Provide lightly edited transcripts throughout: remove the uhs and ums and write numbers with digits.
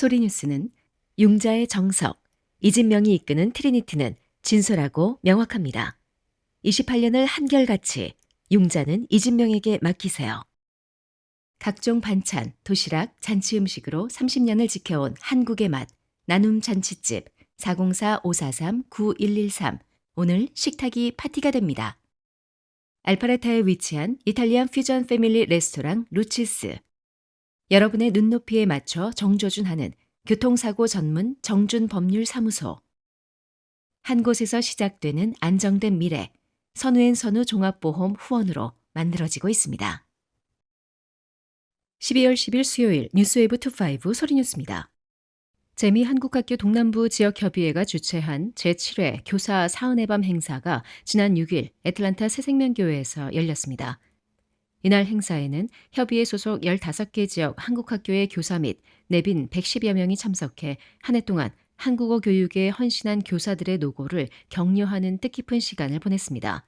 소리뉴스는 융자의 정석, 이진명이 이끄는 트리니티는 진솔하고 명확합니다. 28년을 한결같이 융자는 이진명에게 맡기세요. 각종 반찬, 도시락, 잔치 음식으로 30년을 지켜온 한국의 맛, 나눔 잔치집 404-543-9113 오늘 식탁이 파티가 됩니다. 알파레타에 위치한 이탈리안 퓨전 패밀리 레스토랑 루치스. 여러분의 눈높이에 맞춰 정조준하는 교통사고 전문 정준법률사무소. 한 곳에서 시작되는 안정된 미래, 선우앤선우 종합보험 후원으로 만들어지고 있습니다. 12월 10일 수요일 뉴스웨이브 25 소리뉴스입니다. 재미한국학교 동남부 지역협의회가 주최한 제7회 교사 사은의 밤 행사가 지난 6일 애틀란타 새생명교회에서 열렸습니다. 이날 행사에는 협의회 소속 15개 지역 한국학교의 교사 및 내빈 110여 명이 참석해 한 해 동안 한국어 교육에 헌신한 교사들의 노고를 격려하는 뜻깊은 시간을 보냈습니다.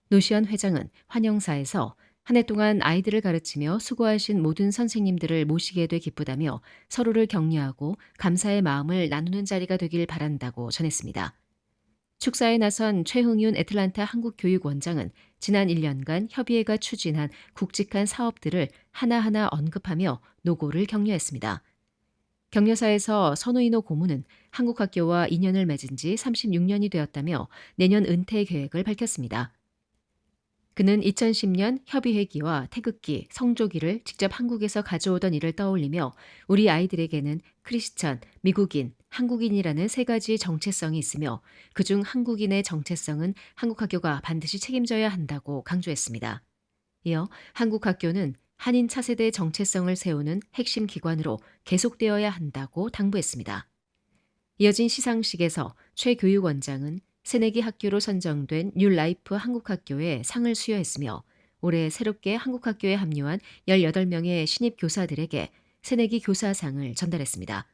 노시연 회장은 환영사에서 한 해 동안 아이들을 가르치며 수고하신 모든 선생님들을 모시게 돼 기쁘다며 서로를 격려하고 감사의 마음을 나누는 자리가 되길 바란다고 전했습니다. 축사에 나선 최흥윤 애틀란타 한국교육원장은 지난 1년간 협의회가 추진한 굵직한 사업들을 하나하나 언급하며 노고를 격려했습니다. 격려사에서 선우인호 고문은 한국학교와 인연을 맺은 지 36년이 되었다며 내년 은퇴 계획을 밝혔습니다. 그는 2010년 협의회기와 태극기, 성조기를 직접 한국에서 가져오던 일을 떠올리며 우리 아이들에게는 크리스천, 미국인, 한국인이라는 세 가지 정체성이 있으며 그중 한국인의 정체성은 한국학교가 반드시 책임져야 한다고 강조했습니다. 이어 한국학교는 한인 차세대 정체성을 세우는 핵심 기관으로 계속되어야 한다고 당부했습니다. 이어진 시상식에서 최 교육원장은 새내기 학교로 선정된 뉴라이프 한국학교에 상을 수여했으며 올해 새롭게 한국학교에 합류한 18명의 신입 교사들에게 새내기 교사상을 전달했습니다.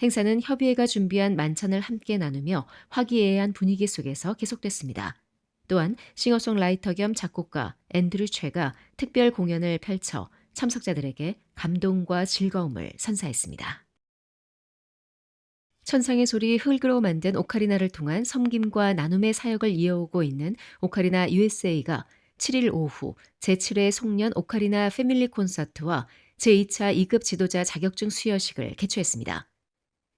행사는 협의회가 준비한 만찬을 함께 나누며 화기애애한 분위기 속에서 계속됐습니다. 또한 싱어송라이터 겸 작곡가 앤드류 최가 특별 공연을 펼쳐 참석자들에게 감동과 즐거움을 선사했습니다. 천상의 소리 흙으로 만든 오카리나를 통한 섬김과 나눔의 사역을 이어오고 있는 오카리나 USA가 7일 오후 제7회 송년 오카리나 패밀리 콘서트와 제2차 2급 지도자 자격증 수여식을 개최했습니다.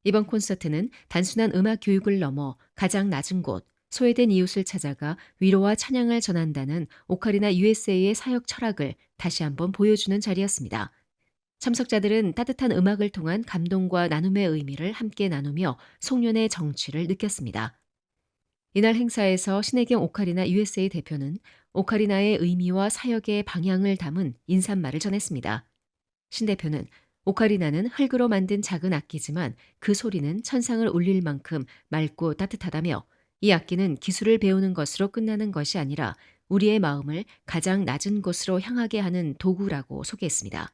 이번 콘서트는 단순한 음악 교육을 넘어 가장 낮은 곳, 소외된 이웃을 찾아가 위로와 찬양을 전한다는 오카리나 USA의 사역 철학을 다시 한번 보여주는 자리였습니다. 참석자들은 따뜻한 음악을 통한 감동과 나눔의 의미를 함께 나누며 송년의 정취를 느꼈습니다. 이날 행사에서 신혜경 오카리나 USA 대표는 오카리나의 의미와 사역의 방향을 담은 인사말을 전했습니다. 신 대표는 오카리나는 흙으로 만든 작은 악기지만 그 소리는 천상을 울릴 만큼 맑고 따뜻하다며 이 악기는 기술을 배우는 것으로 끝나는 것이 아니라 우리의 마음을 가장 낮은 곳으로 향하게 하는 도구라고 소개했습니다.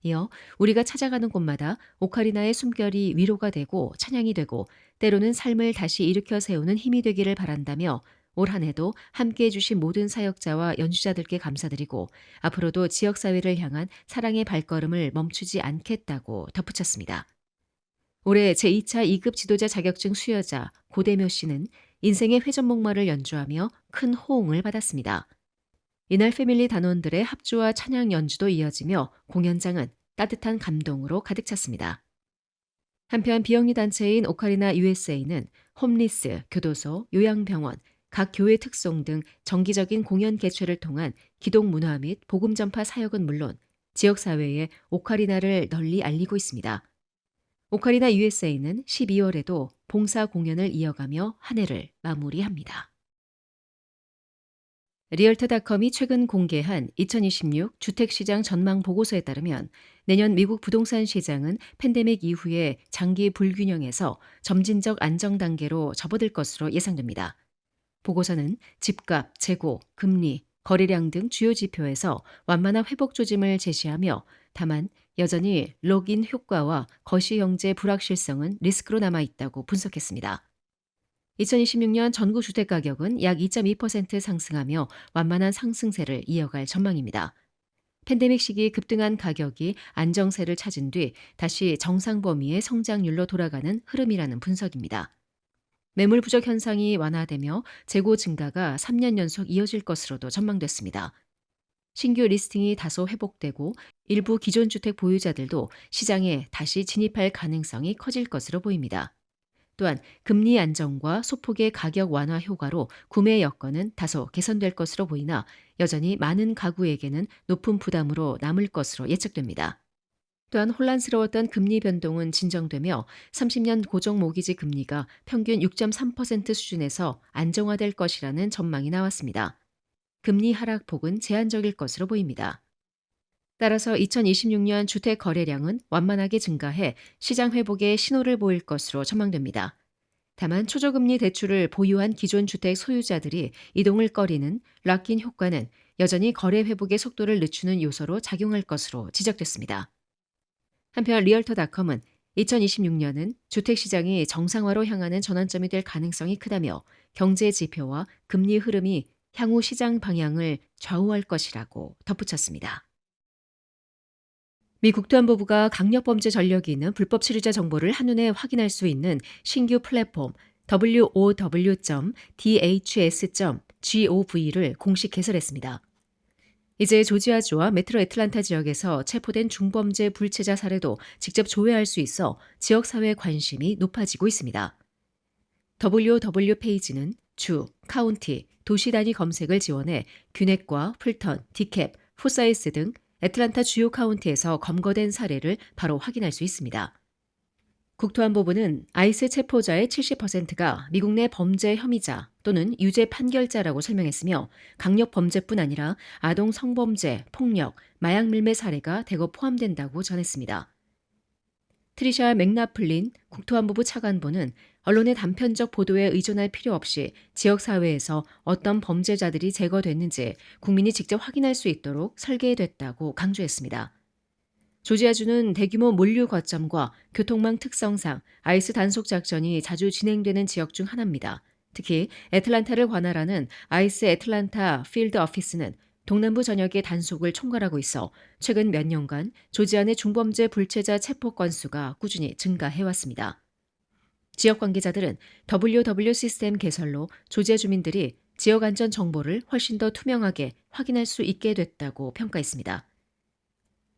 이어 우리가 찾아가는 곳마다 오카리나의 숨결이 위로가 되고 찬양이 되고 때로는 삶을 다시 일으켜 세우는 힘이 되기를 바란다며 올 한 해도 함께해 주신 모든 사역자와 연주자들께 감사드리고 앞으로도 지역사회를 향한 사랑의 발걸음을 멈추지 않겠다고 덧붙였습니다. 올해 제2차 2급 지도자 자격증 수여자 고대묘 씨는 인생의 회전목마를 연주하며 큰 호응을 받았습니다. 이날 패밀리 단원들의 합주와 찬양 연주도 이어지며 공연장은 따뜻한 감동으로 가득 찼습니다. 한편 비영리 단체인 오카리나 USA는 홈리스, 교도소, 요양병원, 각 교회 특송 등 정기적인 공연 개최를 통한 기독 문화 및 복음 전파 사역은 물론 지역사회에 오카리나를 널리 알리고 있습니다. 오카리나 USA는 12월에도 봉사 공연을 이어가며 한 해를 마무리합니다. 리얼터닷컴이 최근 공개한 2026 주택시장 전망 보고서에 따르면 내년 미국 부동산 시장은 팬데믹 이후에 장기 불균형에서 점진적 안정 단계로 접어들 것으로 예상됩니다. 보고서는 집값, 재고, 금리, 거래량 등 주요 지표에서 완만한 회복 조짐을 제시하며 다만 여전히 록인 효과와 거시경제 불확실성은 리스크로 남아있다고 분석했습니다. 2026년 전국 주택가격은 약 2.2% 상승하며 완만한 상승세를 이어갈 전망입니다. 팬데믹 시기 급등한 가격이 안정세를 찾은 뒤 다시 정상 범위의 성장률로 돌아가는 흐름이라는 분석입니다. 매물 부족 현상이 완화되며 재고 증가가 3년 연속 이어질 것으로도 전망됐습니다. 신규 리스팅이 다소 회복되고 일부 기존 주택 보유자들도 시장에 다시 진입할 가능성이 커질 것으로 보입니다. 또한 금리 안정과 소폭의 가격 완화 효과로 구매 여건은 다소 개선될 것으로 보이나 여전히 많은 가구에게는 높은 부담으로 남을 것으로 예측됩니다. 또한 혼란스러웠던 금리 변동은 진정되며 30년 고정 모기지 금리가 평균 6.3% 수준에서 안정화될 것이라는 전망이 나왔습니다. 금리 하락폭은 제한적일 것으로 보입니다. 따라서 2026년 주택 거래량은 완만하게 증가해 시장 회복의 신호를 보일 것으로 전망됩니다. 다만 초저금리 대출을 보유한 기존 주택 소유자들이 이동을 꺼리는 락인 효과는 여전히 거래 회복의 속도를 늦추는 요소로 작용할 것으로 지적됐습니다. 한편 리얼터닷컴은 2026년은 주택시장이 정상화로 향하는 전환점이 될 가능성이 크다며 경제 지표와 금리 흐름이 향후 시장 방향을 좌우할 것이라고 덧붙였습니다. 미 국토안보부가 강력범죄 전력이 있는 불법 체류자 정보를 한눈에 확인할 수 있는 신규 플랫폼 wow.dhs.gov를 공식 개설했습니다. 이제 조지아주와 메트로 애틀란타 지역에서 체포된 중범죄 불체자 사례도 직접 조회할 수 있어 지역사회 관심이 높아지고 있습니다. WW 페이지는 주, 카운티, 도시 단위 검색을 지원해 균핵과 풀턴, 디캡, 포사이스 등 애틀란타 주요 카운티에서 검거된 사례를 바로 확인할 수 있습니다. 국토안보부는 아이스 체포자의 70%가 미국 내 범죄 혐의자 또는 유죄 판결자라고 설명했으며 강력 범죄뿐 아니라 아동 성범죄, 폭력, 마약 밀매 사례가 대거 포함된다고 전했습니다. 트리샤 맥라플린 국토안보부 차관보는 언론의 단편적 보도에 의존할 필요 없이 지역사회에서 어떤 범죄자들이 제거됐는지 국민이 직접 확인할 수 있도록 설계됐다고 강조했습니다. 조지아주는 대규모 물류 거점과 교통망 특성상 아이스 단속 작전이 자주 진행되는 지역 중 하나입니다. 특히 애틀란타를 관할하는 아이스 애틀란타 필드 오피스는 동남부 전역의 단속을 총괄하고 있어 최근 몇 년간 조지아 내 중범죄 불체자 체포 건수가 꾸준히 증가해왔습니다. 지역 관계자들은 WW 시스템 개설로 조지아 주민들이 지역 안전 정보를 훨씬 더 투명하게 확인할 수 있게 됐다고 평가했습니다.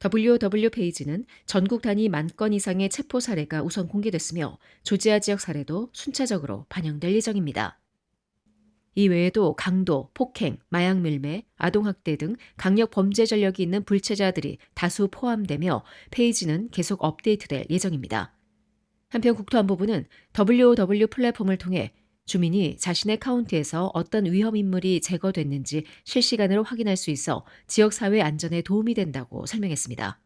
WW 페이지는 전국 단위 10,000건 이상의 체포 사례가 우선 공개됐으며 조지아 지역 사례도 순차적으로 반영될 예정입니다. 이 외에도 강도, 폭행, 마약 밀매, 아동학대 등 강력 범죄 전력이 있는 불체자들이 다수 포함되며 페이지는 계속 업데이트될 예정입니다. 한편 국토안보부는 WOW 플랫폼을 통해 주민이 자신의 카운티에서 어떤 위험 인물이 제거됐는지 실시간으로 확인할 수 있어 지역사회 안전에 도움이 된다고 설명했습니다.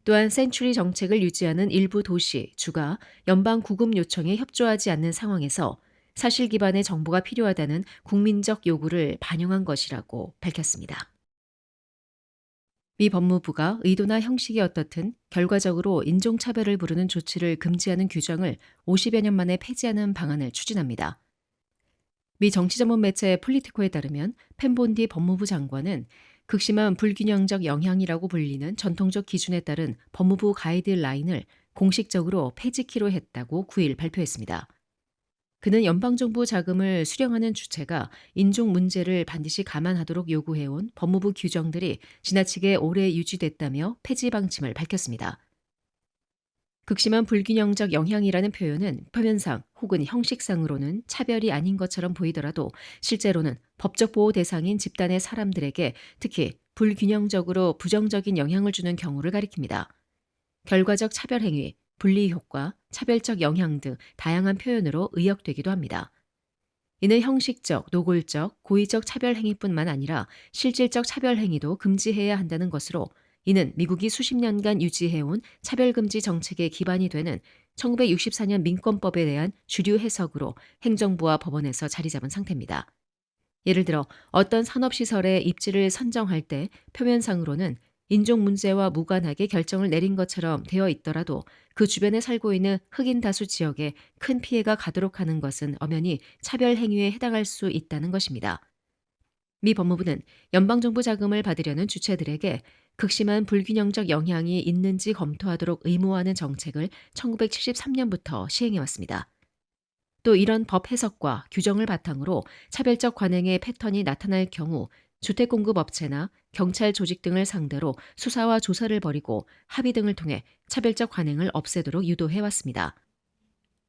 또한 센츄리 정책을 유지하는 일부 도시, 주가 연방 구금 요청에 협조하지 않는 상황에서 사실 기반의 정보가 필요하다는 국민적 요구를 반영한 것이라고 밝혔습니다. 미 법무부가 의도나 형식이 어떻든 결과적으로 인종차별을 부르는 조치를 금지하는 규정을 50여 년 만에 폐지하는 방안을 추진합니다. 미 정치전문 매체 폴리티코에 따르면 펜본디 법무부 장관은 극심한 불균형적 영향이라고 불리는 전통적 기준에 따른 법무부 가이드라인을 공식적으로 폐지키로 했다고 9일 발표했습니다. 그는 연방정부 자금을 수령하는 주체가 인종 문제를 반드시 감안하도록 요구해온 법무부 규정들이 지나치게 오래 유지됐다며 폐지 방침을 밝혔습니다. 극심한 불균형적 영향이라는 표현은 표면상 혹은 형식상으로는 차별이 아닌 것처럼 보이더라도 실제로는 법적 보호 대상인 집단의 사람들에게 특히 불균형적으로 부정적인 영향을 주는 경우를 가리킵니다. 결과적 차별 행위, 분리 효과, 차별적 영향 등 다양한 표현으로 의역되기도 합니다. 이는 형식적, 노골적, 고의적 차별 행위뿐만 아니라 실질적 차별 행위도 금지해야 한다는 것으로 이는 미국이 수십 년간 유지해온 차별금지 정책의 기반이 되는 1964년 민권법에 대한 주류 해석으로 행정부와 법원에서 자리 잡은 상태입니다. 예를 들어 어떤 산업시설의 입지를 선정할 때 표면상으로는 인종 문제와 무관하게 결정을 내린 것처럼 되어 있더라도 그 주변에 살고 있는 흑인 다수 지역에 큰 피해가 가도록 하는 것은 엄연히 차별 행위에 해당할 수 있다는 것입니다. 미 법무부는 연방정부 자금을 받으려는 주체들에게 극심한 불균형적 영향이 있는지 검토하도록 의무화하는 정책을 1973년부터 시행해 왔습니다. 또 이런 법 해석과 규정을 바탕으로 차별적 관행의 패턴이 나타날 경우 주택공급업체나 경찰 조직 등을 상대로 수사와 조사를 벌이고 합의 등을 통해 차별적 관행을 없애도록 유도해 왔습니다.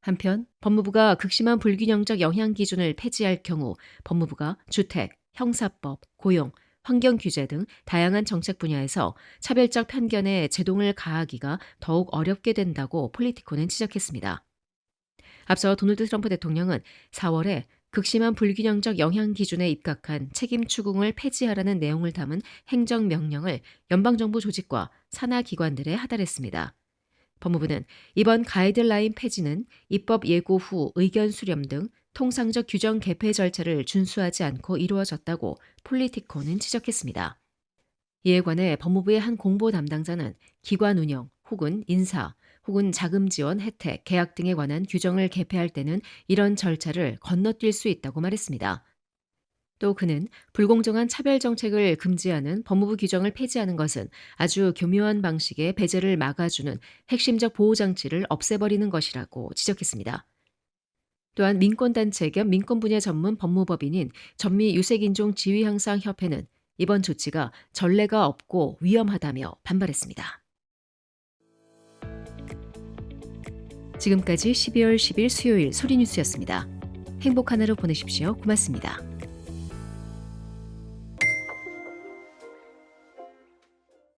한편 법무부가 극심한 불균형적 영향 기준을 폐지할 경우 법무부가 주택, 형사법, 고용, 환경 규제 등 다양한 정책 분야에서 차별적 편견에 제동을 가하기가 더욱 어렵게 된다고 폴리티코는 지적했습니다. 앞서 도널드 트럼프 대통령은 4월에 극심한 불균형적 영향 기준에 입각한 책임 추궁을 폐지하라는 내용을 담은 행정명령을 연방정부 조직과 산하기관들에 하달했습니다. 법무부는 이번 가이드라인 폐지는 입법 예고 후 의견 수렴 등 통상적 규정 개폐 절차를 준수하지 않고 이루어졌다고 폴리티코는 지적했습니다. 이에 관해 법무부의 한 공보 담당자는 기관 운영 혹은 인사 혹은 자금 지원 혜택, 계약 등에 관한 규정을 개폐할 때는 이런 절차를 건너뛸 수 있다고 말했습니다. 또 그는 불공정한 차별 정책을 금지하는 법무부 규정을 폐지하는 것은 아주 교묘한 방식의 배제를 막아주는 핵심적 보호장치를 없애버리는 것이라고 지적했습니다. 또한 민권단체 겸 민권분야 전문 법무법인인 전미유색인종지위향상협회는 이번 조치가 전례가 없고 위험하다며 반발했습니다. 지금까지 12월 10일 수요일 소리뉴스였습니다. 행복한 하루 보내십시오. 고맙습니다.